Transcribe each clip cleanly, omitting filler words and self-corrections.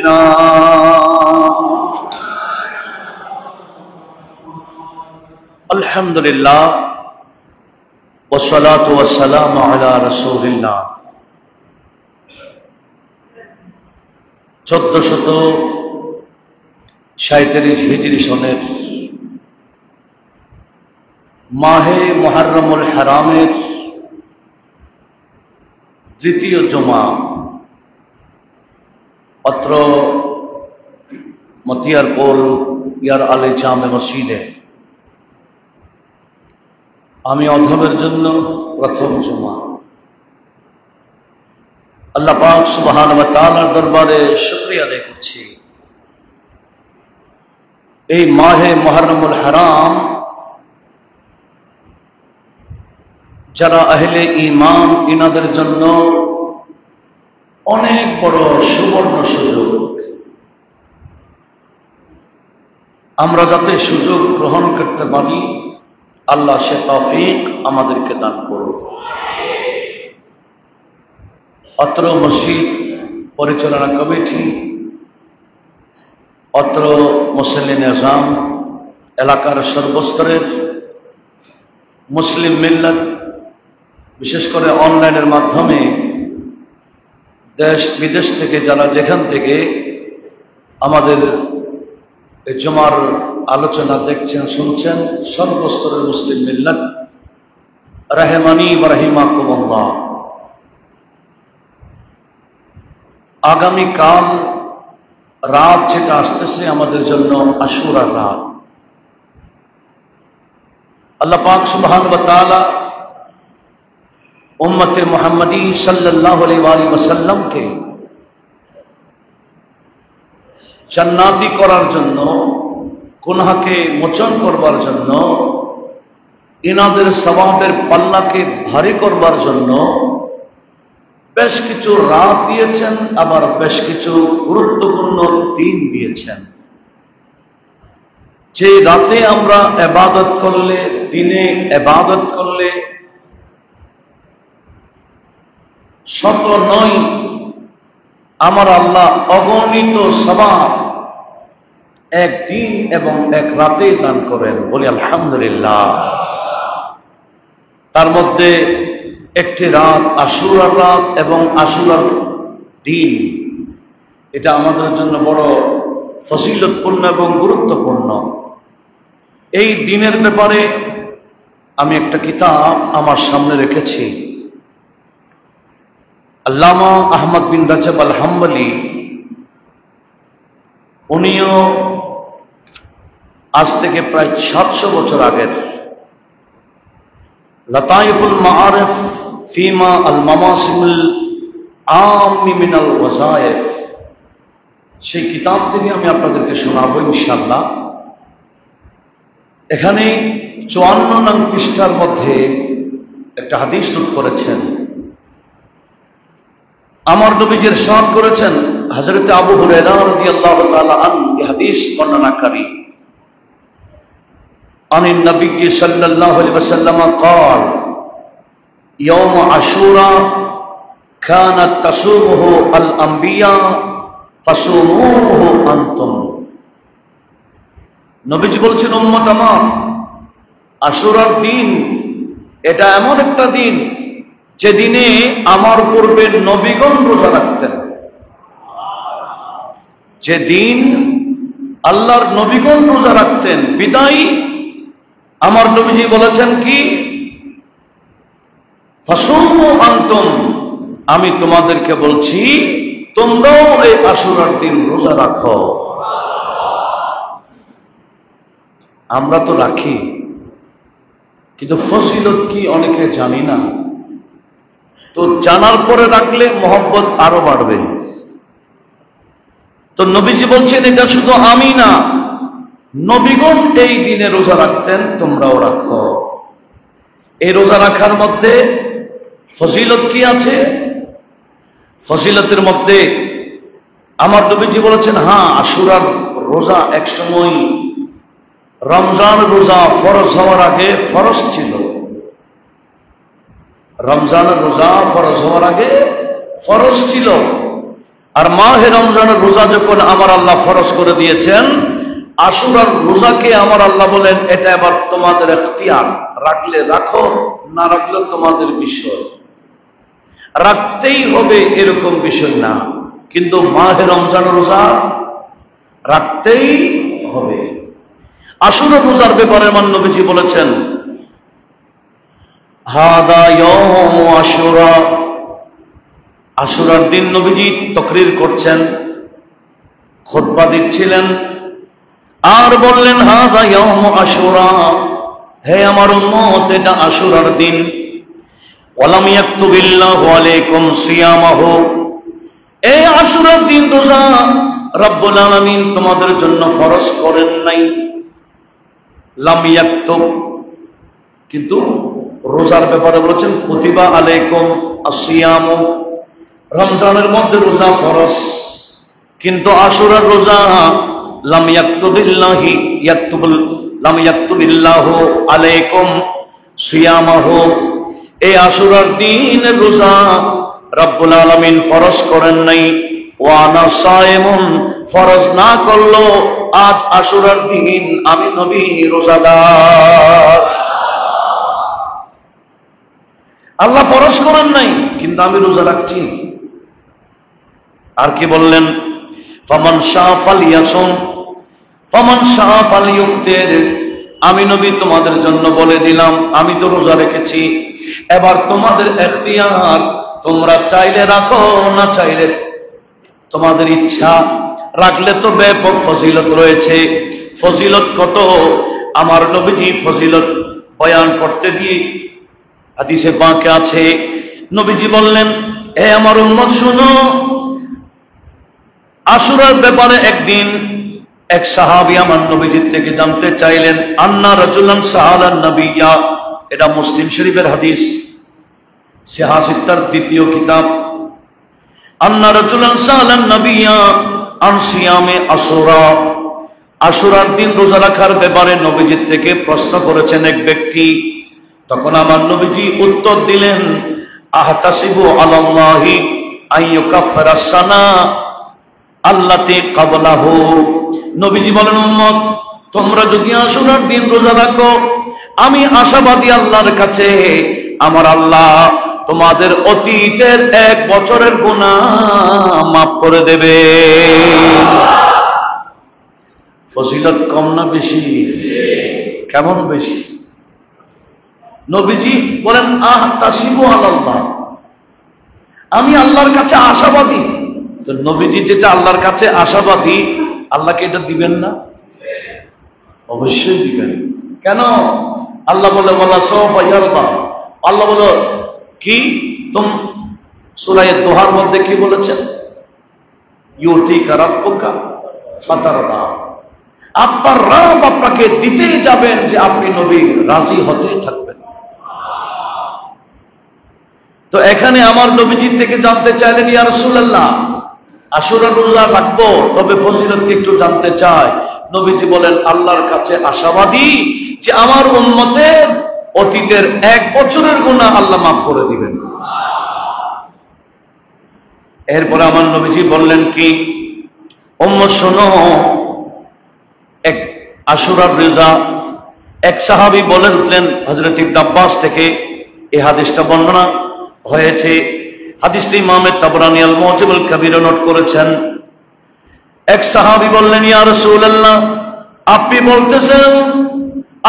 رسولنا الحمد لله والصلاة والسلام على رسول الله 1437 হিজরি সনের মাহে মুহররমুল হারামের দ্বিতীয় জুমা অত্র মতিয়ারপুর ইয়ার আলী জামে মসজিদে আমি অধমের জন্য প্রথম জুমা। আল্লাহ পাক সুবহানাহু ওয়া তাআলার দরবারে শুকরিয়া আদায় করছি। এই মাহে মুহররমুল হারাম যারা আহলে ঈমান ইনাদের জন্য অনেক বড় সুবর্ণ সুযোগ। আমরা যাতে সুযোগ গ্রহণ করতে পারি আল্লাহ সে তৌফিক আমাদেরকে দান করুন। অত্র মসজিদ পরিচালনা কমিটি, অত্র মুসল্লি নিজাম, এলাকার সর্বস্তরের মুসলিম মিল্লাত, বিশেষ করে অনলাইনের মাধ্যমে দেশ বিদেশ থেকে যারা যেখান থেকে আমাদের জুমার আলোচনা দেখছেন শুনছেন, সর্বস্তরের মুসলিম মিল্লাত রাহমানি ওয়া রাহিমাকুমুল্লাহ। আগামীকাল রাত যেটা আসতেছে আমাদের জন্য আশুরার রাত। আল্লাহ পাক সুবহানাহু ওয়া তাআলা উম্মতে মুহাম্মদী সাল্লাল্লাহু আলাইহি ওয়াসাল্লামকে জান্নাতি করার জন্য, গুনাহকে মোচন করবার জন্য, ইনাদের সওয়াবের পাল্লাকে ভারী করবার জন্য বেশ কিছু রাত দিয়েছেন, আবার বেশ কিছু গুরুত্বপূর্ণ দিন দিয়েছেন। যে রাতে আমরা ইবাদত করলে, দিনে ইবাদত করলে শত নয়, আমার আল্লাহ অগণিত সওয়াব একদিন এবং এক রাতে দান করেন। বলি আলহামদুলিল্লাহ। তার মধ্যে একটি রাত আশুরার রাত এবং আশুরার দিন, এটা আমাদের জন্য বড় ফজিলতপূর্ণ এবং গুরুত্বপূর্ণ। এই দিনের ব্যাপারে আমি একটা কিতাব আমার সামনে রেখেছি। আল্লামা আহমদ বিন রাজব আল হাম্বলি, উনিও আজ থেকে প্রায় 700 বছর আগের লতাইফুল মাআরিফ ফিমা আল মামাসিমুল আম্মি মিনাল ওয়াজায়েফ, সেই কিতাব থেকে আমি আপনাদেরকে শোনাবো ইনশাআল্লাহ। এখানে 54 নং পৃষ্ঠার মধ্যে একটা হাদিস নোট করেছেন। আমার নবীজি ইরশাদ করেছেন, হযরত আবু হুরায়রা রাদিয়াল্লাহু তাআলা আনহু এই হাদিস বর্ণনাকারী, আনিন নবী সাল্লাল্লাহু আলাইহি ওয়াসাল্লাম قال يوم عاشوراء كانت تصومه الانبياء فصوموه انتم। নবীজি বলছেন, উম্মত আমার, আশুরার দিন এটা এমন একটা দিন যেদিনে আমার পূর্বে নবীগণ রোজা রাখতেন। যেদিন আল্লাহর নবীগণ রোজা রাখতেন, বিদায় আমার নবীজি বলেছেন কি, ফাসুমু আনতুম, আমি তোমাদেরকে বলছি তোমরাও এই আশুরার দিন রোজা রাখো। আমরা তো রাখি, কিন্তু ফজিলত কি অনেকে জানি না। তো জানার পরে রাখলে মহব্বত আরো বাড়বে। তো নবীজি বলছেন এটা শুধু আমি না, নবীগণ এই দিনে রোজা রাখতেন, তোমরাও রাখো। এই রোজা রাখার মধ্যে ফজিলত কি আছে? ফজিলতের মধ্যে আমার নবীজি বলেছেন, হ্যাঁ, আশুরার রোজা এক সময় রমজান রোজা ফরজ হওয়ার আগে ফরজ ছিল। রমজানের রোজা ফরজ হওয়ার আগে ফরজ ছিল। আর মাহে রমজানের রোজা যখন আমার আল্লাহ ফরজ করে দিয়েছেন, আশুরার রোজাকে আমার আল্লাহ বলেন এটা এবার তোমাদের ইখতিয়ার, রাখলে রাখো, না রাখলে তোমাদের বিষয়, রাখতেই হবে এরকম বিষয় না, কিন্তু মাহে রমজানের রোজা রাখতেই হবে। আশুরার রোজার ব্যাপারে আমার নবীজি বলেছেন, হাদা ইয়াউমু আশুরা, আশুরার দিন নবীজি তাকরীর করছেন, খুতবা দিচ্ছিলেন, আর বললেন হাদা ইয়াউমু আশুরা, হে আমার উম্মত এটা আশুরার দিন। ওয়ালাম ইয়াকতুবিল্লাহু আলাইকুম সিয়ামাহু, এই আশুরার দিন রোজা রব্বুল আলামিন তোমাদের জন্য ফরজ করেন নাই। লাম ইয়াকতুব, কিন্তু রোজার ব্যাপারে বলেছেন কুতিবা আলাইকুম আসিয়ামু, রমজানের মধ্যে রোজা ফরজ, কিন্তু আশুরার রোজা লাম ইয়াকতুবিল্লাহি লাম ইয়াকতুবিল্লাহু আলাইকুম সিয়ামাহু, এই আশুরার দিন রোজা রব্বুল আলামিন ফরজ করেন নাই। ওয়া আনা সায়েমুন, ফরজ না করলো আজ আশুরার দিন আমি নবী রোজাদার। আল্লাহ ফরজ করেন নাই, কিন্তু আমি রোজা রাখছি। আর কি বললেন, ফামান শাআ ফালইয়াসুম ফামান শাআ ফালইফতির, আমি নবী তোমাদের জন্য বলে দিলাম, আমি তো রোজা রেখেছি, এবার তোমাদের ইখতিয়ার, তোমরা চাইলে রাখো, না চাইলে তোমাদের ইচ্ছা। রাখলে তো ব্যাপক ফজিলত রয়েছে। ফজিলত কত আমার নবীজি ফজিলত বয়ান করতে গিয়ে হাদিসে পাকে আছে, নবীজি বললেন, হে আমার উম্মত শুনো, আশুরার ব্যাপারে একদিন এক সাহাবী আমার নবীজির থেকে জানতে চাইলেন, আন্না রাজুলান সাআলান নবিয়্যা, এটা মুসলিম শরীফের হাদিস, সিহাসিত্তার দ্বিতীয় কিতাব। আন্না রাজুলান সাআলান নবিয়্যা আন সিয়ামে আশুরা, আশুরার দিন রোজা রাখার ব্যাপারে নবীজির থেকে প্রশ্ন করেছেন এক ব্যক্তি। তখন আমার নবীজি উত্তর দিলেন, আহতাসিবু আলাল্লাহি আইয়ুকাফিরা সানা আল্লাতি ক্বাবলাহু, নবীজি বলেন, উম্মত তোমরা যদি আশুরার দিন রোজা রাখো, আমি আশাবাদী আল্লাহর কাছে আমার আল্লাহ তোমাদের অতীতের 1 বছরের গুনাহ মাফ করে দেবে। ফজিলত কম না বেশি? কেমন বেশি? নবীজি বলেন, আহতাসিবু আলাল্লাহ, আমি আল্লাহর কাছে আশাবাদী। তো নবীজি যেটা আল্লাহর কাছে আশাবাদী, আল্লাহকে এটা দিবেন না? অবশ্যই দিবেন। কেন? আল্লাহ বলে বলা সাওফা ইয়ারদা, আল্লাহ বলে কি, সূরা দোহার মধ্যে কি বলেছেন, ইউতিকা রাব্বুকা ফাতারদা, আপনার রব আপনাকে দিতেই যাবেন যে আপনি নবী রাজি হতেই থাকবেন। তো এখানে আমার নবীজির থেকে জানতে চাইলেন, ইয়া রাসূলুল্লাহ আশুরার রোজা রাখবো, তবে ফজিলতকে একটু জানতে চাই। নবীজি বলেন, আল্লাহর কাছে আশাবাদী যে আমার উম্মতের অতীতের 1 বছরের গুনাহ আল্লাহ মাফ করে দিবেন। এরপরে আমার নবীজি বললেন কি, উম্মত শোনো, এক আশুরার রোজা এক সাহাবী বলেন, হযরত ইবনে আব্বাস থেকে এই হাদিসটা বর্ণনা হয়েছে। হাদিসটি ইমাম তাবরানী আল মু'জামুল কাবীরে নোট করেছেন। এক সাহাবী বললেন, ইয়া রাসূলুল্লাহ আপনি বলতেছেন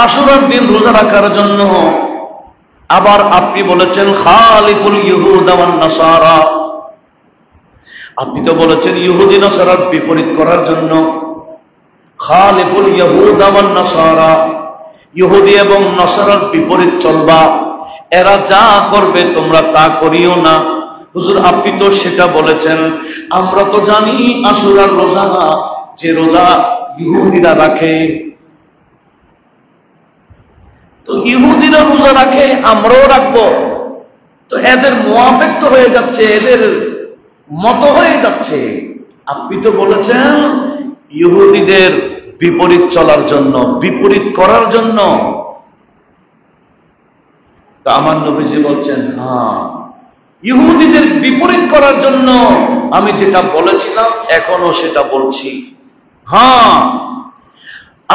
আশুরার দিন রোজা রাখার জন্য, আবার আপনি বলেছেন খালিফুল ইহুদা ওয়ান নাসারা, আপনি তো বলেছেন ইহুদি নাসারার বিপরীত করার জন্য। খালিফুল ইহুদা ওয়ান নাসারা, ইহুদি এবং নাসারার বিপরীত চলবা, এরা যা করবে তোমরা তা করিও না। হুজুর আপনি তো সেটা বলেছেন, আমরা তো জানি আশুরার রোজা যে রোজা ইহুদিরা রাখে, তো ইহুদিরা রোজা রাখে আমরাও রাখবো, তো এদের মুয়াফিক তো হয়ে যাচ্ছে, এদের মত হয়ে যাচ্ছে। আপনি তো বলেছেন ইহুদিদের বিপরীত চলার জন্য, বিপরীত করার জন্য। তা আমার নবীজি বলছেন, হ্যাঁ ইহুদিদের বিপরীত করার জন্য আমি যেটা বলেছিলাম এখনো সেটা বলছি। হ্যাঁ,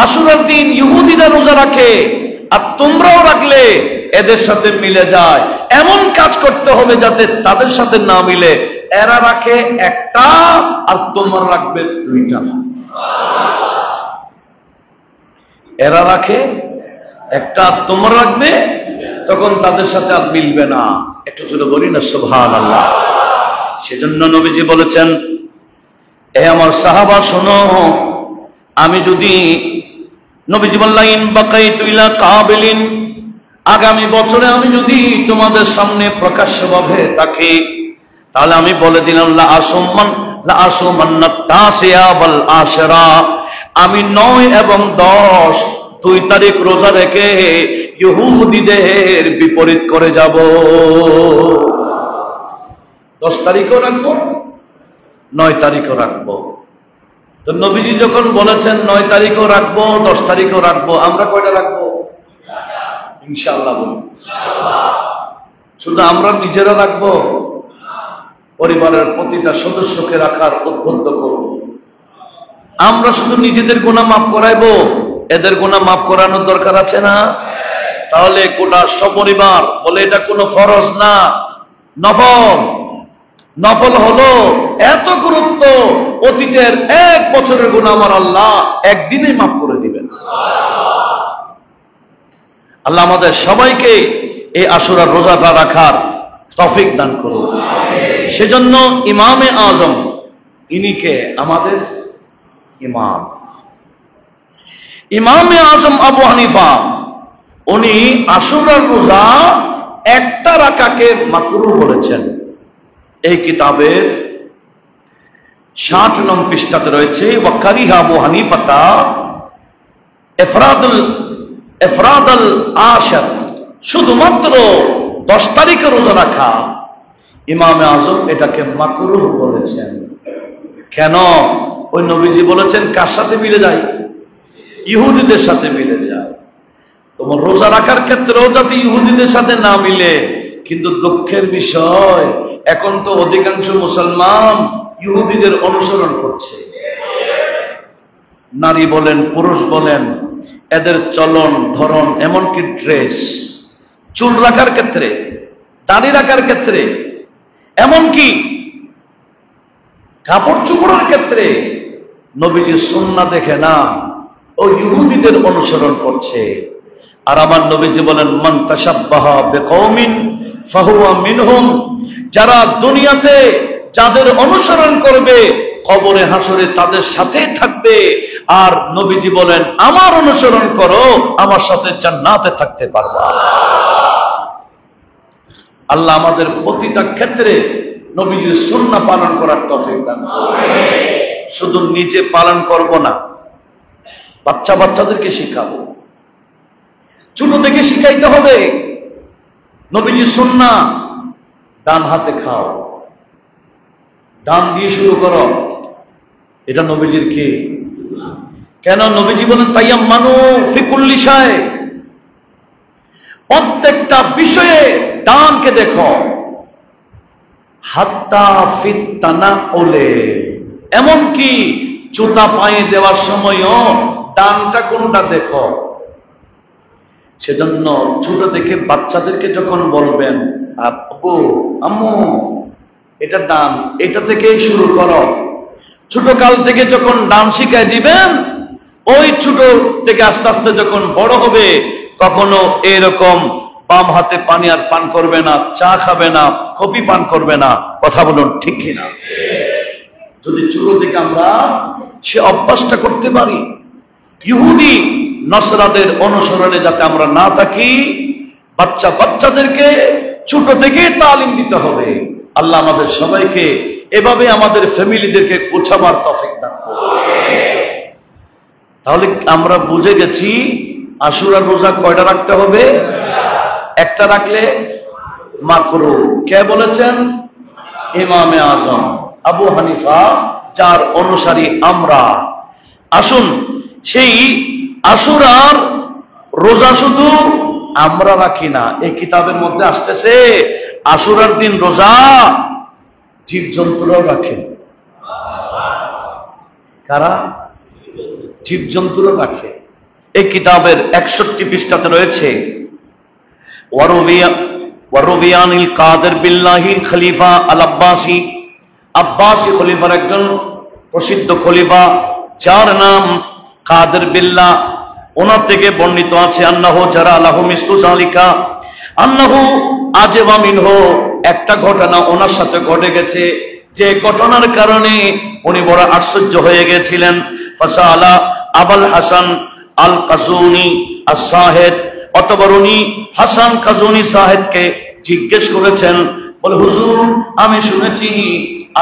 আশুরার দিন ইহুদিরা রোজা রাখে আর তোমরাও রাখলে এদের সাথে মিলে যায়, এমন কাজ করতে হবে যাতে তাদের সাথে না মিলে। এরা রাখে একটা আর তোমরা রাখবে দুইটা। এরা রাখে একটা আর তোমরা রাখবে, তখন তাদের সাথে আর মিলবে না। একটু জোরে বলি না সুবহানাল্লাহ। সেজন্য নবীজি বলেছেন, এ আমার সাহাবা শোনো, আমি যদি নবীজি বললেন বাকাইতু ইলা কাবিলিন, আগামী বছরে আমি যদি তোমাদের সামনে প্রকাশ্যভাবে থাকি, তাহলে আমি বলে দিলাম লা আসুমান্না তাসিয়া ওয়াল আশরা, আমি 9 এবং 10 2 তারিখ রোজা রেখে ইহুদিদের বিপরীত করে যাব। 10 তারিখও রাখবো, 9 তারিখও রাখবো। তো নবীজি যখন বলেছেন 9 তারিখও রাখবো, 10 তারিখও রাখবো, আমরা কয়টা রাখবো? ইনশাআল্লাহ বলি। শুধু আমরা নিজেরা রাখবো? পরিবারের প্রতিটা সদস্যকে রাখার উদ্বুদ্ধ করব। আমরা শুধু নিজেদের গুনাহ মাফ করাইবো, এদের গুনাহ মাফ করানোর দরকার আছে না? তাহলে গোটা সপরিবার বলে এটা কোনো ফরজ না, নফল। নফল হলো এত গুরুত্ব, অতীতের 1 বছরের গুনাহ আমার আল্লাহ একদিনেই মাফ করে দিবেন। আল্লাহ আমাদের সবাইকে এই আশুরার রোজাটা রাখার তৌফিক দান করুন। সেজন্য ইমামে আজম, ইনিকে আমাদের ইমাম, ইমামে আজম আবু হানিফা, উনি আশুরার রোজা একটা রাখাকে মাকরুহ বলেছেন। এই কিতাবের 60 নং পৃষ্ঠাতে রয়েছে, ওয়াকারিহা আবু হানিফাতা ইফরাদুল আশর, শুধুমাত্র 10 তারিখে রোজা রাখা, ইমামে আজম এটাকে মাকরুহ বলেছেন। কেন? ওই নবীজি বলেছেন কার সাথে মিলে যায়? ইহুদিদের সাথে মিলে যায়। তোমার রোজা রাখার ক্ষেত্রেও যাতে ইহুদিদের সাথে না মিলে। কিন্তু দুঃখের বিষয়, এখন তো অধিকাংশ মুসলমান ইহুদিদের অনুসরণ করছে। নারী বলেন, পুরুষ বলেন, এদের চলন ধরন, এমনকি ড্রেস, চুল রাখার ক্ষেত্রে, দাড়ি রাখার ক্ষেত্রে, এমনকি কাপড় চোপড়ের ক্ষেত্রে নবীজির সুন্নাহ দেখে না, ও ইহুদিদের অনুসরণ করছে। আর আমার নবীজি বলেন, মান তাশাব্বাহা বিকওমিন ফাহুয়া মিনহুম, যারা দুনিয়াতে যাদের অনুসরণ করবে কবরে হাসরে তাদের সাথেই থাকবে। আর নবীজি বলেন, আমার অনুসরণ করো, আমার সাথে জান্নাতে থাকতে পারবা। আল্লাহ আমাদের প্রতিটা ক্ষেত্রে নবীজির সুন্নাহ পালন করার তৌফিক দান করুন। শুধু নিজে পালন করব না, বাচ্চাদেরকে শিখাবো, ছোট থেকে শিখাইতে হবে। নবীজির সুন্নাহ, ডান হাতে খাও, ডান দিয়ে শুরু করো, এটা নবীজির কি? কেন? নবীজি বলেন তায়াম্মানু ফি কুল্লি শাই, প্রত্যেকটা বিষয়ে ডানকে দেখো। হাত্তা ফিত তানাউলে, এমনকি জুতা পায়ে দেওয়ার সময়ও ডানটা কোনটা দেখো। সেজন্য ছোট থেকে বাচ্চাদেরকে যখন বলবেন, আব্বু আম্মু এটা ডান, এটা থেকেই শুরু করো, ছোট কাল থেকে যখন ডান শিখাই দিবেন, ওই ছোট থেকে আস্তে আস্তে যখন বড় হবে, কখনো এরকম বাম হাতে পানি আর পান করবে না, চা খাবে না, কফি পান করবে না। কথা বলুন ঠিক কিনা? যদি ছোট থেকে আমরা সে অভ্যাসটা করতে পারি, ইহুদি নসরাদের অনুসরণে যাতে আমরা না থাকি, বাচ্চাদেরকে ছোট থেকে তালিম দিতে হবে। আল্লাহ আমাদের সবাইকে এভাবে আমাদের ফ্যামিলিদেরকে গোছাবার তৌফিক দান করুন। তাহলে আমরা বুঝে গেছি আশুরার রোজা কয়টা রাখতে হবে? একটা রাখলে মাকরুহ। কে বলেছেন? ইমামে আজম আবু হানিফা, যার অনুসারী আমরা। আসুন, সেই আশুরার রোজা শুধু আমরা রাখি না, এই কিতাবের মধ্যে আসতেছে আশুরার দিন রোজা জীবজন্তুরাও রাখে। কারা? জীবজন্তুরা রাখে। এই কিতাবের 61 পৃষ্ঠাতে রয়েছে ওয়ারুবিয়ানিল কাদের বিল্লাহি খলিফা আল আব্বাসি, আব্বাসি খলিফার একজন প্রসিদ্ধ খলিফা যার নাম কাদের বিল্লাহ, ওনার থেকে বর্ণিত আছে আন্নাহু যারা আলাহু মিসলু যালিকা, আন্নাহু আজবা মিনহু, একটা ঘটনা ওনার সাথে ঘটে গেছে, যে ঘটনার কারণে উনি বড় আশ্চর্য হয়ে গেছিলেন। ফাসালা আবুল হাসান আল কাজুনি আস-সাহেদ, অতঃপর উনি হাসান কাজুনি সাহেদকে জিজ্ঞেস করেছেন, বলে হুজুর আমি শুনেছি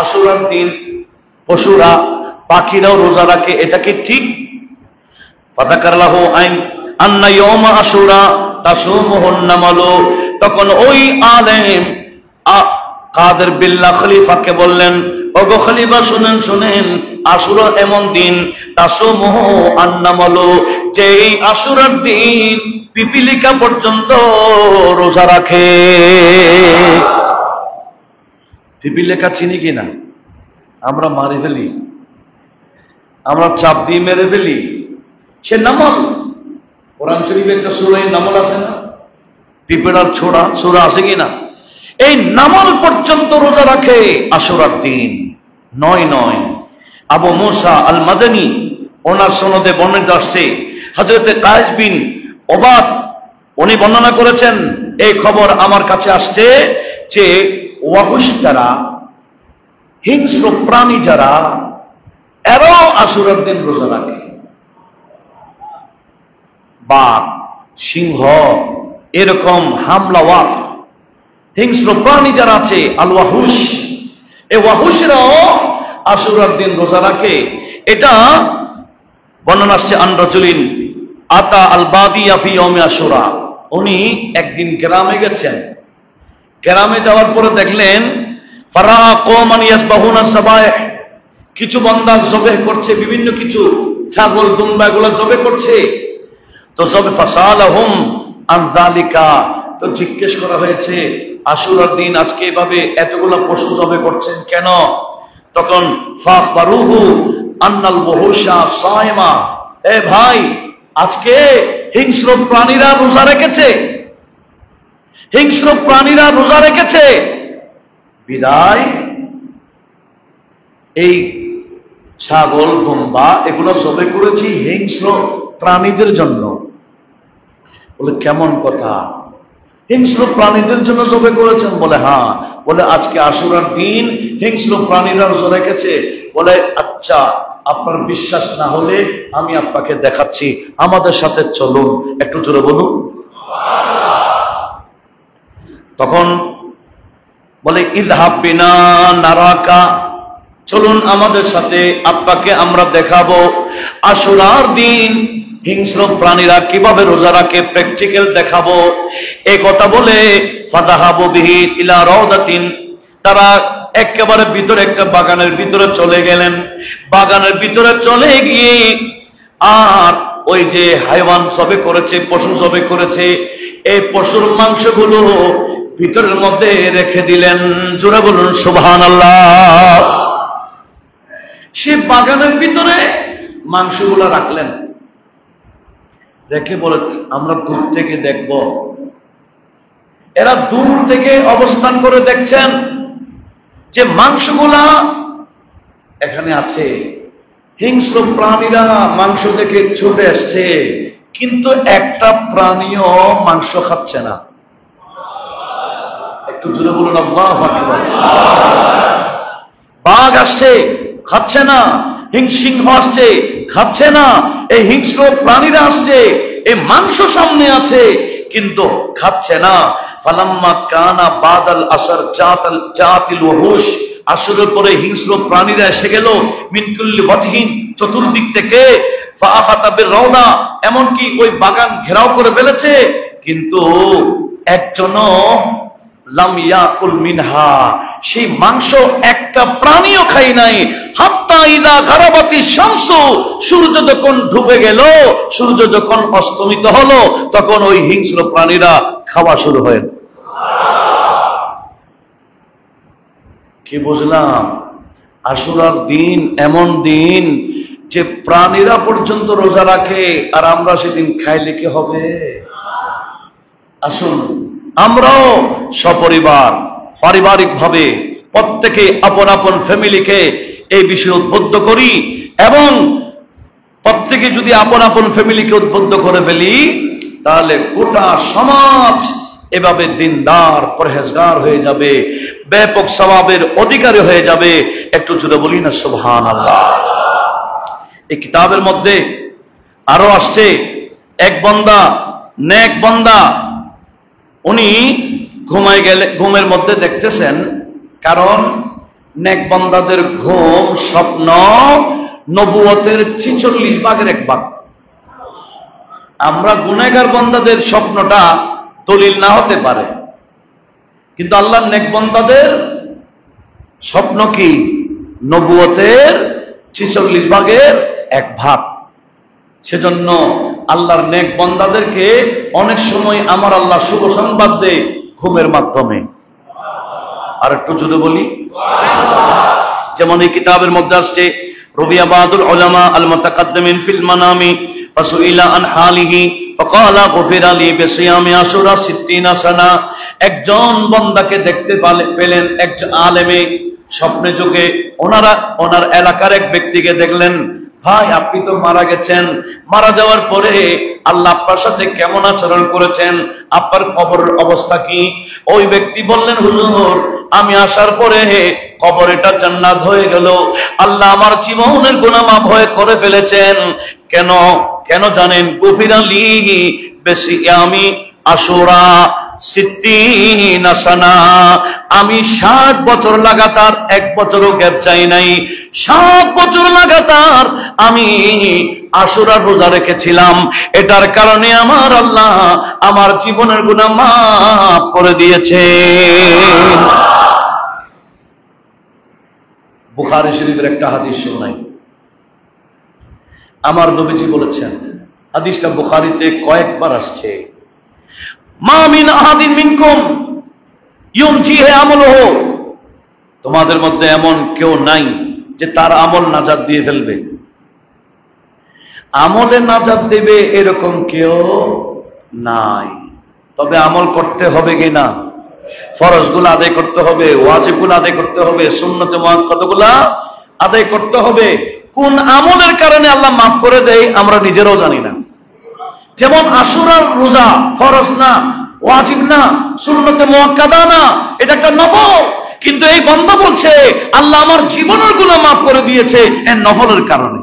আশুরার দিন পশুরা পাখিরাও রোজা রাখে, এটা কি ঠিক? ফাযাকার লাহু আন্না ইয়াওমা আশুরা তাসুমুহুন নামালু, তখন ওই আলেম কাদের বিল্লাহ খলিফাকে বললেন, ওগো খলিফা শুনেন শুনেন, আশুরা এমন দিন তাসুমুহু আন-নামালু, যে এই আশুরার দিন পিপিলিকা পর্যন্ত রোজা রাখে। পিপিলিকা চিনি কিনা? আমরা মারি ফেলি, আমরা চাপ দিয়ে মেরে ফেলি। সে নামল, কোরআন শরীফে একটা সূরা নামল আছে না, পিঁপড়ার ছোড়া সূরা আছে কিনা? এই নামল পর্যন্ত রোজা রাখে আশুরার দিন। নয় আবু মুসা আল মাদানী ওনার সনদে বর্ণিত আসছে, হযরতে কায়েস বিন ওবাদ উনি বর্ণনা করেছেন, এই খবর আমার কাছে আসছে যে ওয়াহুশ যারা, হিংস্র প্রাণী যারা, এরাও আশুরার দিন রোজা রাখে। বাঘ, সিংহ, এরকম হামলাওয়ার হিংস্র প্রাণী যারা আছে আল ওয়াহুশ, এই ওয়াহুশরাও আশুরার দিন রোজা রাখে। এটা বর্ণনা আসছে আন রাজুলিন আতা আল বাদিয়া ফি ইয়াউমি আশুরা, উনি একদিন গ্রামে গেছেন, গ্রামে যাওয়ার পরে দেখলেন ফারা কওমান ইয়াসবাহুনা সাবাইহ, কিছু বান্দা জবেহ করছে, বিভিন্ন কিছু ছাগল দুম্বা এগুলো জবেহ করছে। তো সবে ফাসালাহুম আন যালিকা, তো জিজ্ঞেস করা হয়েছে আশুরার দিন আজকে এভাবে এতগুলো পশু জবে করছেন কেন? তখন ফাখবারুহু আন্নাল ওয়াহুশা সায়মা, এ ভাই আজকে হিংস্র প্রাণীরা রোজা রেখেছে, হিংস্র প্রাণীরা রোজা রেখেছে, বিদায় এই ছাগল দুম্বা এগুলো জবে করেছি হিংস্র প্রাণীদের জন্য। বলে কেমন কথা, হিংস্র প্রাণীদের জন্য জবে করেছেন? বলে হ্যাঁ। বলে আজকে আশুরার দিন হিংস্র প্রাণীরা রোজা রেখেছে। বলে আচ্ছা, আপনার বিশ্বাস না হলে আমি আপনাকে দেখাচ্ছি, আমাদের সাথে চলুন। একটু জোরে বলুন। তখন বলে ইযহাব বিনা নারাকা, চলুন আমাদের সাথে, আপনাকে আমরা দেখাবো আশুরার দিন হিংস্র প্রাণীরা কিভাবে রোজা রাখে, প্র্যাকটিক্যাল দেখাবো। এই কথা বলে ফাদাহাবু বিহি ইলা রাউদাতিন, তারা একেবারে ভিতরে একটা বাগানের ভিতরে চলে গেলেন। বাগানের ভিতরে চলে গিয়ে আর ওই যে হাইওয়ান জবে করেছে, পশু জবে করেছে, এই পশুর মাংসগুলো ভিতরের মধ্যে রেখে দিলেন। জোরে বলুন সুবহানাল্লাহ। সে বাগানের ভিতরে মাংসগুলো রাখলেন, রেখে বলে আমরা দূর থেকে দেখব। এরা দূর থেকে অবস্থান করে দেখছেন যে মাংসগুলা এখানে আছে। হিংস্র প্রাণীরা মাংস থেকে ছুটে আসছে, কিন্তু একটা প্রাণীও মাংস খাচ্ছে না। একটু জোরে বলুন আল্লাহু আকবার। বাঘ আসছে, খাচ্ছে না। সিংহ আসছে, খাচ্ছে না। এই হিংস্র প্রাণীরা আসছে, এই মাংস সামনে আছে কিন্তু খাচ্ছে না। ফালাম্মা কানা বাদাল আসর জাতিল ওয়াহুশ, আসরের পরে হিংস্র প্রাণীরা এসে গেল। মিন কুল্লি ওয়াজহিন, চতুর্দিক থেকে। ফাআখাতা বির-রাওদা, এমনকি ওই বাগান ঘেরাও করে ফেলেছে, কিন্তু একজনও লাম ইয়াকুল মিনহা, সেই মাংস একটা প্রাণীও খাই নাই। হাত্তা ইদা গারাবাতি শামসু, সূর্য যখন ডুবে গেল, সূর্য যখন অস্তমিত হলো, তখন ওই হিংস্র প্রাণীরা খাওয়া শুরু হয়। কি বুঝলাম? আশুরার দিন এমন দিন যে প্রাণীরা পর্যন্ত রোজা রাখে, আর আমরা সেদিন খাইলে কি হবে? আসুন আমরাও সপরিবার পারিবারিকভাবে প্রত্যেকে আপন আপন ফ্যামিলিকে এই বিষয়ে উদ্বুদ্ধ করি, এবং প্রত্যেকে যদি আপন আপন ফ্যামিলিকে উদ্বুদ্ধ করে ফেলি, তাহলে গোটা সমাজ এভাবে দিনদার পরহেজগার হয়ে যাবে, ব্যাপক সওয়াবের অধিকারী হয়ে যাবে। একটু জোরে বলি না সুবহানাল্লাহ। এই কিতাবের মধ্যে আরো আসছে, এক বান্দা, নেক বান্দা, উনি ঘুমায় গেলে ঘুমের মধ্যে দেখতেছেন, কারণ নেক বান্দাদের ঘুম স্বপ্ন নবুয়তের 46 ভাগের 1 ভাগ। আমরা গুনাহগার বান্দাদের স্বপ্নটা দলিল না হতে পারে, কিন্তু আল্লাহর নেক বান্দাদের স্বপ্ন কি? নবুয়তের 46 ভাগের 1 ভাগ। সেজন্য আল্লাহর নেক বান্দাদেরকে অনেক সময় আমার আল্লাহ শুভ সংবাদ দেয় ঘুমের মাধ্যমে। আর একটু জোরে বলি, যেমন এই কিতাবের মধ্যে আসছে, রবিয়া বাদুল উলামা আল মুতাকাদ্দিমিন ফিল মানামি ফাসুইলা আন হালিহি ফাকালা গুফিরা লি বিসিয়ামি আশুরা 60 সানা। একজন বান্দাকে দেখতে পেলেন একজন আলেমে স্বপ্নে যোগে। ওনার এলাকার এক ব্যক্তিকে দেখলেন, ভাই আপনি তো মারা গেছেন, মারা যাওয়ার পরে আল্লাহ আপনার সাথে কেমন আচরণ করেছেন, আপনার কবরের অবস্থা কি? ওই ব্যক্তি বললেন, হুজুর আমি আসার পরে কবর এটা জান্নাত হয়ে গেল, আল্লাহ আমার জীবনের গুনাহ মাফ করে ফেলেছেন। কেন কেন জানেন? গুফিরা লি বিসিয়ামি আশুরা 60 সানা। আমি 60 বছর লাগাতার, 1 বছরও গ্যাপ চাই নাই, 7 বছর লাগাতার আমি আশুরার রোজা রেখেছিলাম। এটার কারণে আমার আল্লাহ আমার জীবনের গুনাহ মাফ করে দিয়েছে। বুখারী শরীফের একটা হাদিস শোনাই। আমার নবীজি বলেছেন, হাদিসটা বুখারীতে কয়েকবার আসছে, মা মিন আহাদিন মিনকুম ইউমজিহি আমলুহু, তোমাদের মধ্যে এমন কেউ নাই যে তার আমল নাজাত দিয়ে ফেলবে। আমলে নাজাত দেবে এরকম কেউ নাই। তবে আমল করতে হবে কিনা? ফরজগুলো আদায় করতে হবে, ওয়াজিবগুলো আদায় করতে হবে, সুন্নতে মুআক্কাদাগুলো আদায় করতে হবে। কোন আমলের কারণে আল্লাহ মাফ করে দেয় আমরা নিজেরাও জানি না। যেমন আশুরার রোজা ফরজ না, ওয়াজিব না, সুন্নতে মুআক্কাদা না, এটা একটা নফল। কিন্তু এই বান্দা বলছে আল্লাহ আমার জীবনের গুনাহ মাফ করে দিয়েছে এই নফলের কারণে।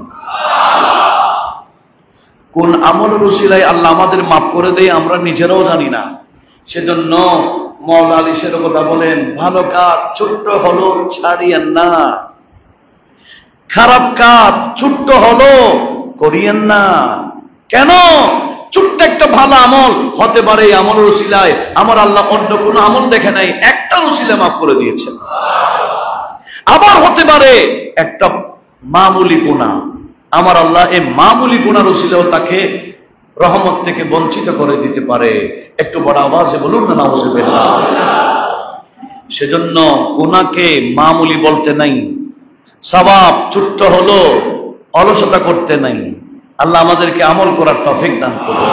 কোন আমলের উসিলায় আল্লাহ আমাদের মাফ করে দেয় আমরা নিজেরাও জানি না। সেজন্য মাওলা আলী শের কথা বলেন, ভালো কাজ ছোট্ট হলো ছাড়িয়েন না, খারাপ কাজ ছোট্ট হলো করিয়েন না। কেন? ছোট্ট একটা ভালো আমল হতে পারে, এই আমলের উসিলায় আমার আল্লাহ অন্য কোনো আমল দেখে নাই, একটা উসিলা মাফ করে দিয়েছেন। আবার হতে পারে একটা মামুলি গুনাহ, আমার আল্লাহ এই মামুলি গুনার উসিলাও তাকে রহমত থেকে বঞ্চিত করে দিতে পারে। একটু বড় আওয়াজে বলুন না নাউজুবিল্লাহ। সেজন্য গুনাহকে মামুলি বলতে নাই, সওয়াব ছোট্ট হলো অলসতা করতে নাই। আল্লাহ আমাদেরকে আমল করার তৌফিক দান করুন।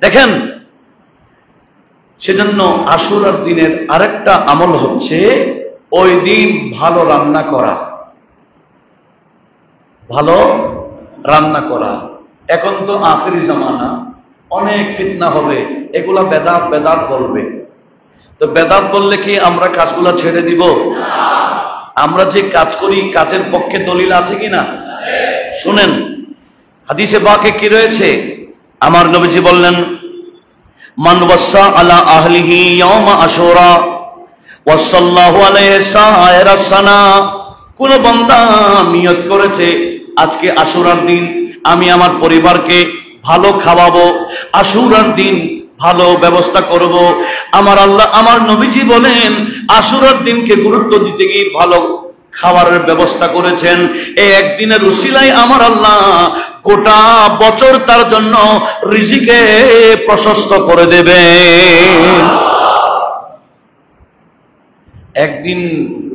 দেখেন, সেজন্য আশুরার দিনের আরেকটা আমল হচ্ছে ওই দিন ভালো রান্না করা। ভালো রান্না করা। এখন তো আখিরি জামানা, অনেক ফিতনা হবে, এগুলা বেদাত বেদাত বলবে। তো বেদাত বললে কি আমরা কাজগুলা ছেড়ে দিব? আমরা যে কাজ করি কাজের পক্ষে দলিল আছে কিনা? শুনেন হাদিসে পাকে কি রয়েছে। আমার নবীজি বললেন, মান ওয়াসা আলা আহলিহি ইয়াউমা আশুরা ওয়াসাল্লাহু আলাইহি সায়রা সানা। কোন বান্দা নিয়ত করেছে আজকে আশুরার দিন আমি আমার পরিবারকে ভালো খাওয়াবো, আশুরার দিন ভালো ব্যবস্থা করব, আমার আল্লাহ আমার নবীজি বলেন আশুরার দিনকে গুরুত্ব দিতে গিয়ে ভালো খাবারের ব্যবস্থা করেছেন। এই একদিনের উসিলায় আমার আল্লাহ গোটা বছর তার জন্য রিজিকে প্রশস্ত করে দেবে। একদিন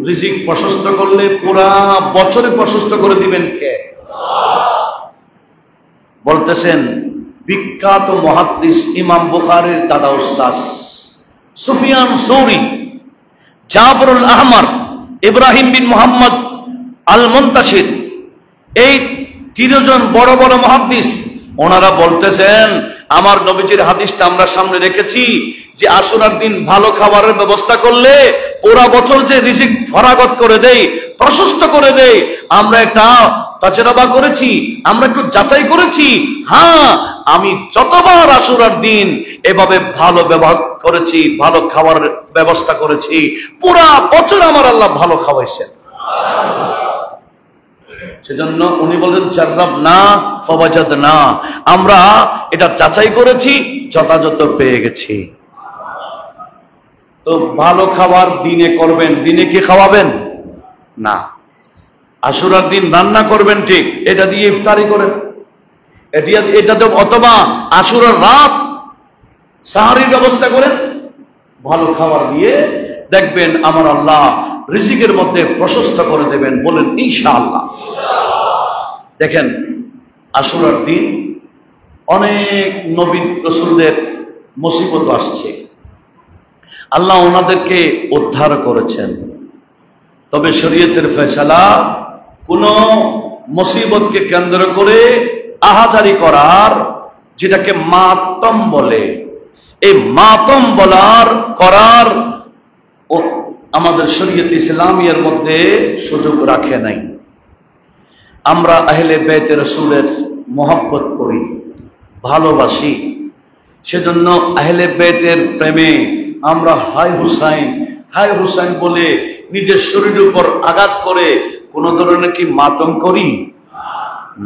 রিজিক প্রশস্ত করলে পুরা বছরে প্রশস্ত করে দিবেন কে? বলতেছেন বিখ্যাত মুহাদ্দিস ইমাম বুখারীর দাদা উস্তাদ সুফিয়ান সৌরি, জাফরুল আহমর, ইব্রাহিম বিন মুহাম্মদ আল মুনতাশির, এই তিনজন বড় বড় মুহাদ্দিস, ওনারা বলতেছেন আমার নবীজির হাদিসটা আমরা সামনে রেখেছি যে আশুরার দিন ভালো খাবারের ব্যবস্থা করলে পুরা বছর যে রিজিক ফরাগত করে দেই, প্রশস্ত করে দেই। আমরা একটা তাজরাবা করেছি, আমরা একটু যাচাই করেছি। হ্যাঁ, আমি যতবার আশুরার দিন এভাবে ভালো ব্যবহার করেছি, ভালো খাবারের ব্যবস্থা করেছি, পুরা বছর আমার আল্লাহ ভালো খাওয়াইছেন। সেজন্য উনি বলেন জাররাব না ফাওয়াজাদ না, আমরা এটা যাচাই করেছি, যথাযথ পেয়ে গেছি। তো ভালো খাবার দিনে করবেন, দিনে কি খাওয়াবেন না। আশুরার দিন রান্না করবেন ঠিক, এটা দিয়ে ইফতারি করেন, এটা তো, অথবা আশুরার রাত সাহারির ব্যবস্থা করেন ভালো খাবার দিয়ে, দেখবেন আমার আল্লাহ রিজিকের মধ্যে প্রশস্ত করে দেবেন। বলেন ইনশাআল্লাহ। দেখেন আশুরার দিন অনেক নবী রাসূলদের মুসিবত আসছে, আল্লাহ ওনাদেরকে উদ্ধার করেছেন। তবে শরীয়তের ফয়সালা কোন মুসিবতকে কেন্দ্র করে আহাজারি করার, যেটাকে মাতম বলে, এই মাতম করার আমাদের শরীয়ত ইসলামিয়ার মধ্যে সুযোগ রাখে নাই। আমরা আহলে বাইত রাসূলের মহব্বত করি, ভালোবাসি, সেজন্য আহলে বাইতের প্রেমে আমরা হাই হুসাইন বলে নিজের শরীরের উপর আঘাত করে কোন ধরনের কি মাতম করি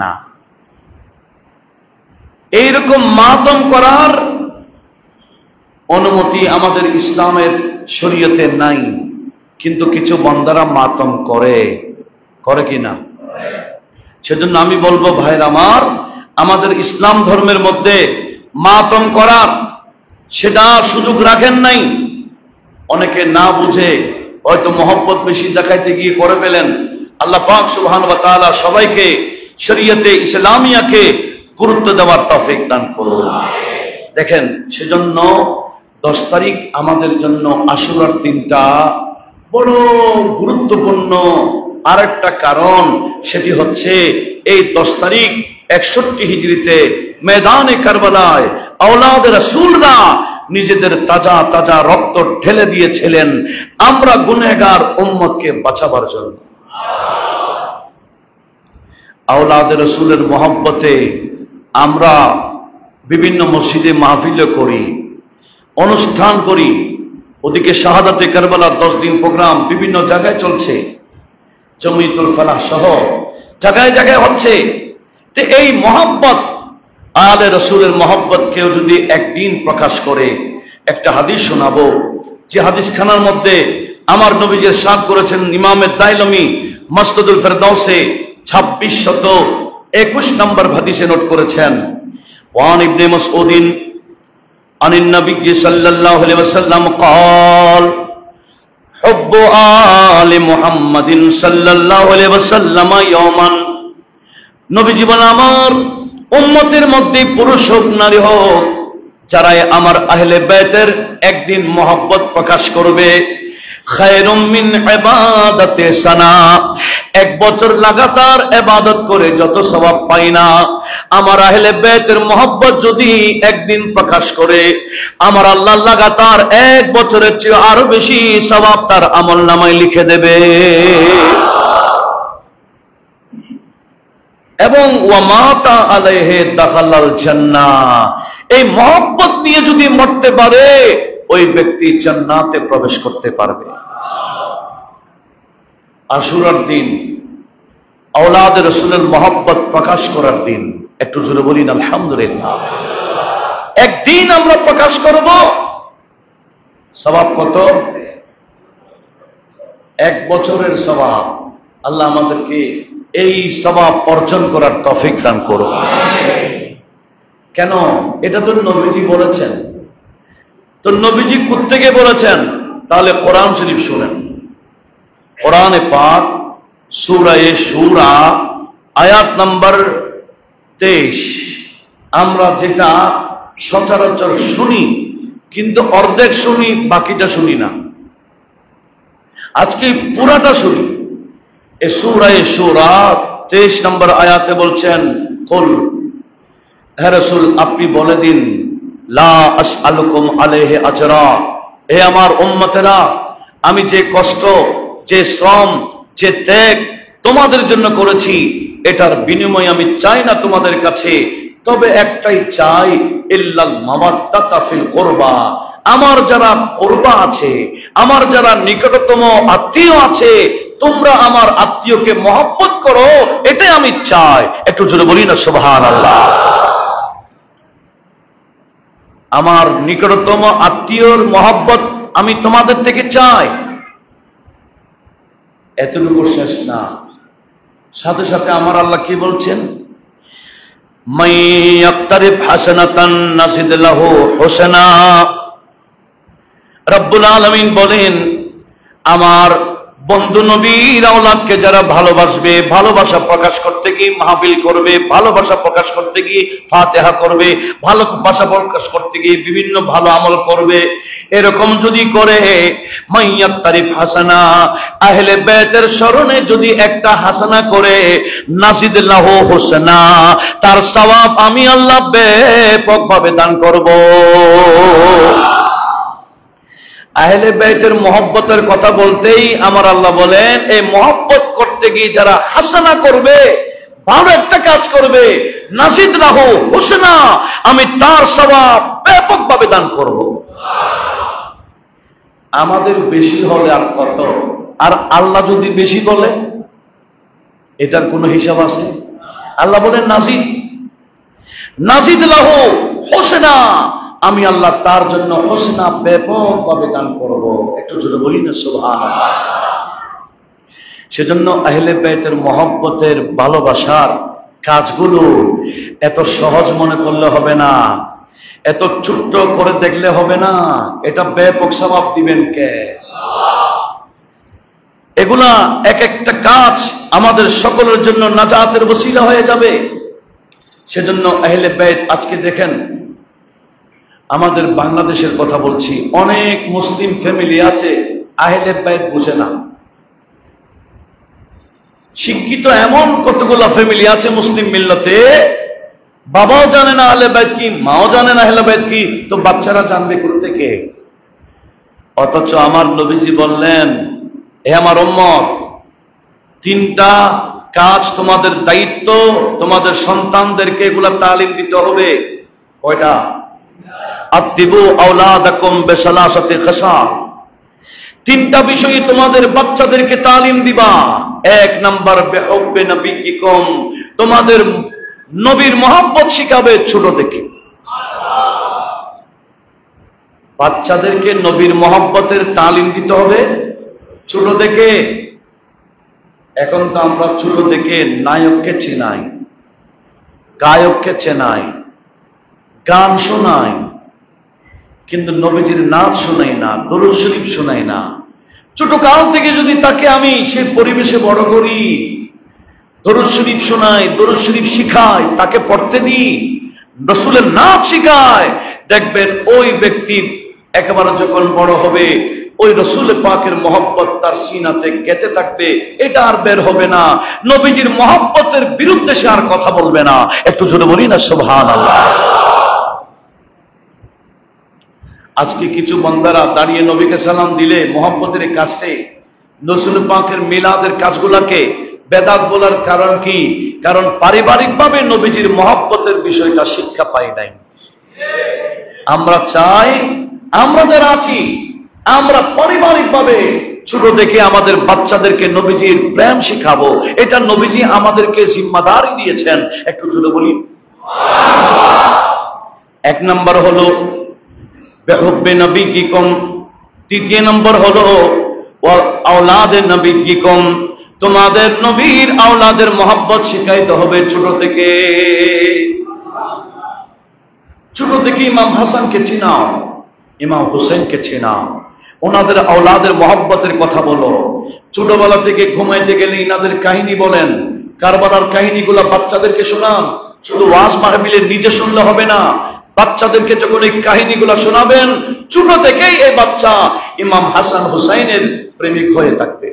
না। এইরকম মাতম করার অনুমতি আমাদের ইসলামের শরীয়তে নাই, কিন্তু কিছু বান্দারা মাতম করে কি না? সেজন্য আমি বলবো ভাইরা আমার, আমাদের ইসলাম ধর্মের মধ্যে মাতম করার সেটা সুযোগ রাখেন নাই। অনেকে না বুঝে হয়তো মহব্বত বেশি দেখাইতে গিয়ে করে ফেলেন। আল্লাহ পাক সুবহানাহু ওয়া তাআলা সবাইকে শরীয়তে ইসলামিয়াকে গুরুত্ব দেওয়ার তৌফিক দান করুন। দেখেন, সেজন্য 10 তারিখ আমাদের জন্য আশুরার দিনটা বড় গুরুত্বপূর্ণ। আরেকটা কারণ, সেটি হচ্ছে এই 10 তারিখ 61 হিজরিতে ময়দানে কারবালায় আওলাদ রাসূলরা নিজেদের তাজা তাজা রক্ত ঢেলে দিয়েছিলেন আমরা গুনাহগার উম্মতকে বাঁচাবার জন্য। আওলাদ রাসূলের মহব্বতে আমরা বিভিন্ন মসজিদে মাহফিল করি, অনুষ্ঠান করি। ওদিকে শাহাদাতে কারবালা 10 দিন প্রোগ্রাম বিভিন্ন জায়গায় চলছে, জমিয়তুল ফালাহ সহ জায়গায় জায়গায় হচ্ছে। তো এই মহব্বত, আলে রাসূলের মহব্বত কেউ যদি একদিন প্রকাশ করে, একটা হাদিস শোনাবো, যে হাদিস খানার মধ্যে আমার নবীজি ইরশাদ করেছেন, ইমামে দাইলমি মাসদুদুল ফেরদাউসে 2621 নম্বর হাদিসে নোট করেছেন। ওয়ান ইবনে মাসউদিন আনিন নবী সাল্লাল্লাহু আলাইহি ওয়াসাল্লাম قال حب آل محمد সাল্লাল্লাহু আলাইহি ওয়াসাল্লাম ইয়াওমান, নবীজি বলেন আমার উম্মতের মধ্যে পুরুষ হোক নারী হোক, যারা আমার আহলে বাইতের একদিন মহব্বত প্রকাশ করবে, খায়রুম মিন ইবাদাতি সানা, 1 বছর লাগাতার ইবাদত করে যত সওয়াব পাই না, আমার আহলে বাইতের মহব্বত যদি একদিন প্রকাশ করে, আমার আল্লাহ লাগাতার 1 বছরের চেয়ে আরো বেশি সওয়াব তার আমলনামায় লিখে দেবে। এবং ওয়ামাতা আলাইহি দাখালাল জান্নাহ, এই মহব্বত নিয়ে যদি মরতে পারে ওই ব্যক্তি জান্নাতে প্রবেশ করতে পারবে। আশুরার দিন আওলাদ রাসূলের মহব্বত প্রকাশ করার দিন। একটু জোরে বলিন আলহামদুলিল্লাহ। একদিন আমরা প্রকাশ করব, সওয়াব কত? 1 বছরের সওয়াব। আল্লাহ আমাদেরকে এই সওয়াব অর্জন করার তৌফিক দান করুন। কেন? এটা তো নবীজি বলেছেন। তো নবীজি কোত্থেকে বলেছেন? তাহলে কোরআন শরীফ শুনেন। কোরআনে পাক সূরা শূরা আয়াত নাম্বার 23। আমরা যেটা সচরাচর শুনি কিন্তু অর্ধেক শুনি, বাকিটা শুনি না। আজকে পুরাটা শুনি। এই সূরা শূরা 23 নম্বর আয়াতে বলছেন, কুল, হে রাসূল আপনি বলে দিন, লা আসআলুকুম আলাইহি আজরা, হে আমার উম্মতেরা, আমি যে কষ্ট, যে শ্রম, যে ত্যাগ তোমাদের জন্য করেছি, এটার বিনিময় আমি চাই না তোমাদের কাছে, তবে একটাই চাই, ইল্লাল মাওয়াদ্দাতা ফিল কুরবা, আমার যারা কুরবা আছে, আমার যারা নিকটতম আত্মীয় আছে, তোমরা আমার আত্মীয়কে মহব্বত করো, এটাই আমি চাই। একটু জোরে বলি না সুবহানাল্লাহ। আমার নিকটতম আত্মীয়র মহব্বত আমি তোমাদের থেকে চাই। এতটুকু শেষ না, সাথে সাথে আমার আল্লাহ কি বলছেন, মাই ইয়াকতারিফ হাসানাতান নাজিদ লাহু হুসনা। রব্বুল আলামিন বলেন, আমার বন্ধু নবীর আওলাদকে যারা ভালোবাসবে, ভালোবাসা প্রকাশ করতে গিয়ে মাহফিল করবে, ভালোবাসা প্রকাশ করতে গিয়ে ফাতিহা করবে, ভালোবাসা প্রকাশ করতে গিয়ে বিভিন্ন ভালো আমল করবে, এরকম যদি করে, মাইয়াত তারিফ হাসানা, আহলে বাইতের স্মরণে যদি একটা হাসানা করে, নাজিদ লাহু হুসনা, তার সওয়াব আমি আল্লাহ ব্যাপকভাবে দান করব। আহলে বাইতের মহব্বতের কথা বলতেই আমার আল্লাহ বলেন, এই মহব্বত করতে গিয়ে যারা হাসানা করবে, ভালো একটা কাজ করবে, নাজিদ লাহু হুসনা, আমি তার সওয়াব ব্যাপকভাবে দান করব। আমাদের বেশি হলে আর কত, আর আল্লাহ যদি বেশি বলে, এটার কোনো হিসাব আছে? আল্লাহ বলেন নাজিদ লাহু হুসনা, আমি আল্লাহ তার জন্য হোসনা ব্যাপকভাবে দান করব। একটু জোরে বলি না সুবহানাল্লাহ। সেজন্য আহলে বাইতের মহব্বতের ভালোবাসার কাজগুলো এত সহজ মনে করলে হবে না, এত ছোট্ট করে দেখলে হবে না। এটা ব্যাপক সওয়াব দিবেন কে? এগুলা এক একটা কাজ আমাদের সকলের জন্য নাজাতের ওসিলা হয়ে যাবে। সেজন্য আহলে বাইত, আজকে দেখেন আমাদের বাংলাদেশের কথা বলছি, অনেক মুসলিম ফ্যামিলি আছে আহলে বাইত বুঝে না। শিক্ষিত এমন কতগুলো ফ্যামিলি আছে মুসলিম মিল্লতে, বাবাও জানে না আহলে বাইত কি, মাও জানে না আহলে বাইত কি, তো বাচ্চারা জানবে কোত্থেকে? অথচ আমার নবীজি বললেন, হে আমার উম্মত, তিনটা কাজ তোমাদের দায়িত্ব, তোমাদের সন্তানদেরকে এগুলা তালিম দিতে হবে। কয়টা? আতিবু আওলাদাকুম বিসালাসাতি খিসাল, তিনটা বিষয়ে তোমাদের বাচ্চাদেরকে তালিম দিবা। এক নাম্বার বিহুব্বি নবিয়িকুম, তোমাদের নবীর মহব্বত শিখাবে ছোট থেকে। বাচ্চাদেরকে নবীর মহব্বতের তালিম দিতে হবে ছোট থেকে। এখন তো আমরা ছোট থেকে নায়ককে চেনাই, গায়ককে চেনাই, গান শোনাই, কিন্তু নবীজির নাচ শোনাই না, দরুদ শরীফ শোনাই না। ছোট কাল থেকে যদি তাকে আমি সেই পরিবেশে বড় করি, দরুদ শরীফ শোনাই, দরুদ শরীফ শিখাই, তাকে পড়তে দিই, রাসূলের নাচ শিখায়, দেখবেন ওই ব্যক্তি একেবারে যখন বড় হবে, ওই রাসূল পাকের মহব্বত তার সিনাতে গেঁথে থাকবে, এটা আর বের হবে না। নবীজির মহব্বতের বিরুদ্ধে সে আর কথা বলবে না। একটু জোরে বলি না সুবহানাল্লাহ। আজকে কিছু বান্দারা দাঁড়িয়ে নবীকে সালাম দিলে মহব্বতের কাজে রাসূল পাকের মিলাদের কাজগুলাকে বেদাত বলার কারণ কি? কারণ পারিবারিকভাবে নবীজির মহব্বতের বিষয়টা শিক্ষা পাই নাই। আমরা চাই, আমরা যারা আছি, আমরা পারিবারিকভাবে ছোট থেকে আমাদের বাচ্চাদেরকে নবীজির প্রেম শিখাবো। এটা নবীজি আমাদেরকে জিম্মাদারি দিয়েছেন। একটু ছোট বলি। এক নম্বর হলো বিহুব্বি নবিয়িকুম, দ্বিতীয় নম্বর হলো আওলাদে নবিয়িকুম, তোমাদের নবীর আওলাদের মহব্বত শিখাইতে হবে ছোট থেকে। ছোট থেকে ইমাম হাসানকে চিনাও, ইমাম হুসেনকে চিনাও, ওনাদের আওলাদের মহব্বতের কথা বলো। ছোটবেলা থেকে ঘুমাইতে গেলে ইনাদের কাহিনী বলেন, কারবালার কাহিনীগুলো বাচ্চাদেরকে শোনান। শুধু ওয়াজ মাহফিলে নিজে শুনলে হবে না, বাচ্চাদেরকে যখন এই কাহিনীগুলো শোনাবেন, ছোট থেকেই এই বাচ্চা ইমাম হাসান হুসাইনের প্রেমিক হয়ে থাকবে।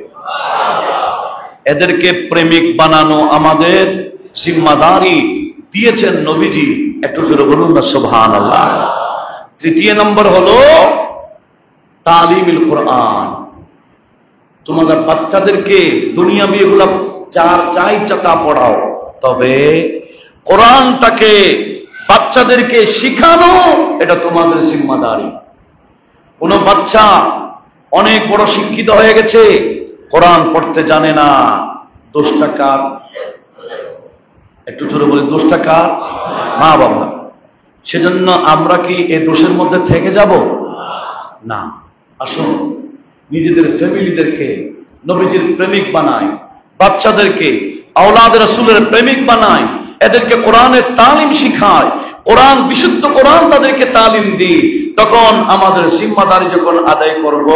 এদেরকে প্রেমিক বানানো আমাদের জিম্মাদারি দিয়েছেন নবীজি। একটু জোরে বলুন না সুবহানাল্লাহ। তৃতীয় নম্বর হলো তালিমুল কোরআন। তোমাদের বাচ্চাদেরকে দুনিয়াবি এগুলা চাই চাটা পড়াও, তবে কোরআনটাকে বাচ্চাদেরকে শিখানো এটা তোমাদের জিম্মাদারি। কোন বাচ্চা অনেক বড় শিক্ষিত হয়ে গেছে, কোরআন পড়তে জানে না, দোষটা কার? একটু জোরে বলি, দোষটা কার? মা বাবা। সেজন্য আমরা কি এই দোষের মধ্যে থেকে যাব না? আসুন নিজেদের ফ্যামিলিদেরকে নবীজির প্রেমিক বানাই, বাচ্চাদেরকে আওলাদ রাসূলের প্রেমিক বানাই, এদেরকে কোরআনের তালিম শিখায়, কোরআন বিশুদ্ধ কোরআন তাদেরকে তালিম দিই। তখন আমাদের জিম্মাদারি যখন আদায় করব,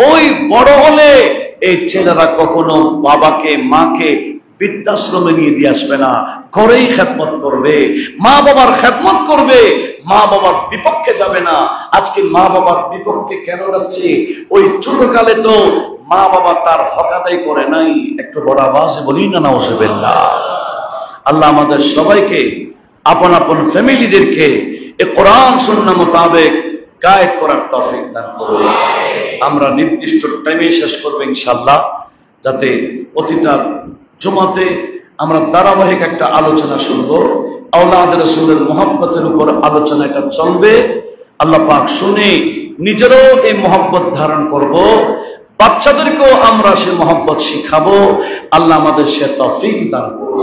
ওই বড় হলে এই ছেলেরা কখনো বাবাকে মাকে বৃদ্ধাশ্রমে নিয়ে দিয়ে আসবে না, ঘরেই খেদমত করবে, মা বাবার খেদমত করবে, মা বাবার বিপক্ষে যাবে না। আজকে মা বাবার বিপক্ষে কেন যাচ্ছে? ওই ছোটকালে তো মা বাবা তার হক আদায় করে নাই। একটু বড় আওয়াজে বলি না নাউজুবিল্লাহ। আল্লাহ আমাদের সবাইকে আপন আপন ফ্যামিলিদেরকে এ কোরআন সুন্নাহ মোতাবেক গাইড করার তৌফিক দান করুন। আমরা নির্দিষ্ট টাইমে শেষ করব ইনশাআল্লাহ, যাতে প্রতিটা জুমাতে আমরা ধারাবাহিক একটা আলোচনা শুনবো। আওলাদ রাসূলের মহব্বতের উপর আলোচনা এটা চলবে। আল্লাহ পাক শুনে নিজেরও এই মহব্বত ধারণ করব, বাচ্চাদেরকেও আমরা সে মহব্বত শিখাবো। আল্লাহ আমাদের সে তৌফিক দান করুন।